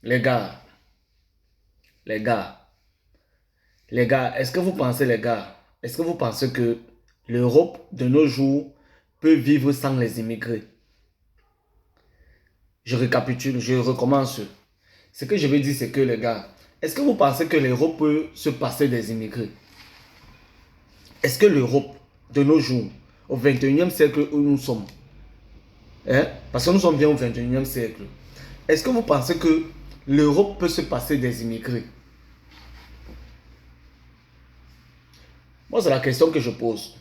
Les gars, les gars, les gars, est-ce que vous pensez, les gars, est-ce que vous pensez que l'Europe de nos jours peut vivre sans les immigrés? Je récapitule, je recommence. Ce que je veux dire, c'est que, les gars, est-ce que vous pensez que l'Europe peut se passer des immigrés? Est-ce que l'Europe de nos jours, au 21e siècle où nous sommes, hein, parce que nous sommes bien au 21e siècle, est-ce que vous pensez que l'Europe peut se passer des immigrés? Moi, c'est la question que je pose.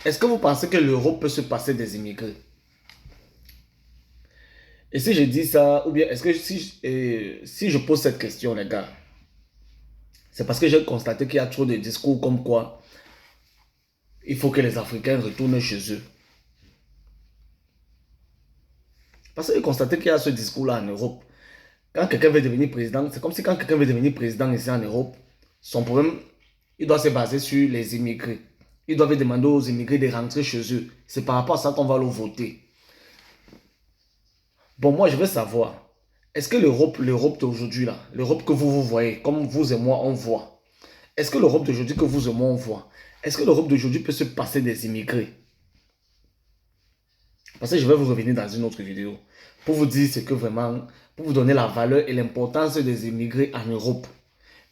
Est-ce que vous pensez que l'Europe peut se passer des immigrés? Et si je dis ça, ou bien est-ce que si je pose cette question, les gars, c'est parce que j'ai constaté qu'il y a trop de discours comme quoi il faut que les Africains retournent chez eux. Parce que j'ai constaté qu'il y a ce discours-là en Europe. Quand quelqu'un veut devenir président, c'est comme si quand quelqu'un veut devenir président ici en Europe, son problème, il doit se baser sur les immigrés. Ils doivent demander aux immigrés de rentrer chez eux. C'est par rapport à ça qu'on va le voter. Bon, moi, je veux savoir, est-ce que l'Europe d'aujourd'hui, là, l'Europe que vous voyez, comme vous et moi, on voit, est-ce que l'Europe d'aujourd'hui que vous et moi, on voit, est-ce que l'Europe d'aujourd'hui peut se passer des immigrés? Parce que je vais vous revenir dans une autre vidéo pour vous dire ce que vraiment, pour vous donner la valeur et l'importance des immigrés en Europe.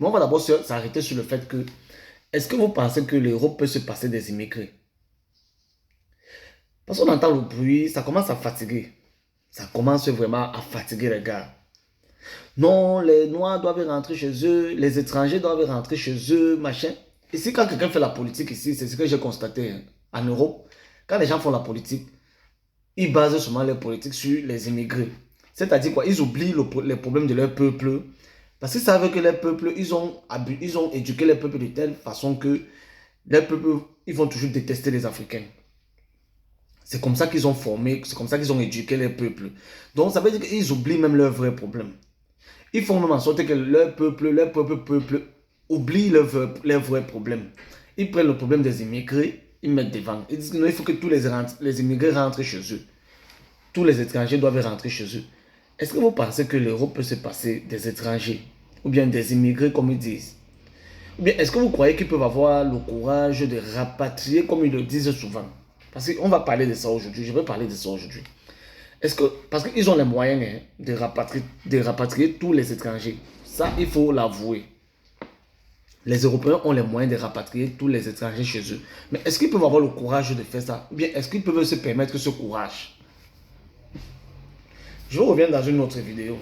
Mais on va d'abord s'arrêter sur le fait que, est-ce que vous pensez que l'Europe peut se passer des immigrés? Parce qu'on entend le bruit, ça commence à fatiguer. Ça commence vraiment à fatiguer les gars. Non, les Noirs doivent rentrer chez eux, les étrangers doivent rentrer chez eux, machin. Ici, quand quelqu'un fait la politique ici, c'est ce que j'ai constaté hein, en Europe. Quand les gens font la politique, ils basent souvent leur politique sur les immigrés. C'est-à-dire quoi? Ils oublient les problèmes de leur peuple. Parce qu'ils savent que les peuples, ils ont éduqué les peuples de telle façon que les peuples, ils vont toujours détester les Africains. C'est comme ça qu'ils ont formé, c'est comme ça qu'ils ont éduqué les peuples. Donc ça veut dire qu'ils oublient même leurs vrais problèmes. Ils font même en sorte que leur peuple oublie leurs vrais problèmes. Ils prennent le problème des immigrés, ils mettent devant. Ils disent que non, il faut que tous les immigrés rentrent chez eux. Tous les étrangers doivent rentrer chez eux. Est-ce que vous pensez que l'Europe peut se passer des étrangers ou bien des immigrés comme ils disent? Ou bien est-ce que vous croyez qu'ils peuvent avoir le courage de rapatrier comme ils le disent souvent? Parce qu'on va parler de ça aujourd'hui, je vais parler de ça aujourd'hui. Est-ce que, parce qu'ils ont les moyens hein, de rapatrier tous les étrangers. Ça, il faut l'avouer. Les Européens ont les moyens de rapatrier tous les étrangers chez eux. Mais est-ce qu'ils peuvent avoir le courage de faire ça? Ou bien est-ce qu'ils peuvent se permettre ce courage? Je reviens dans une autre vidéo.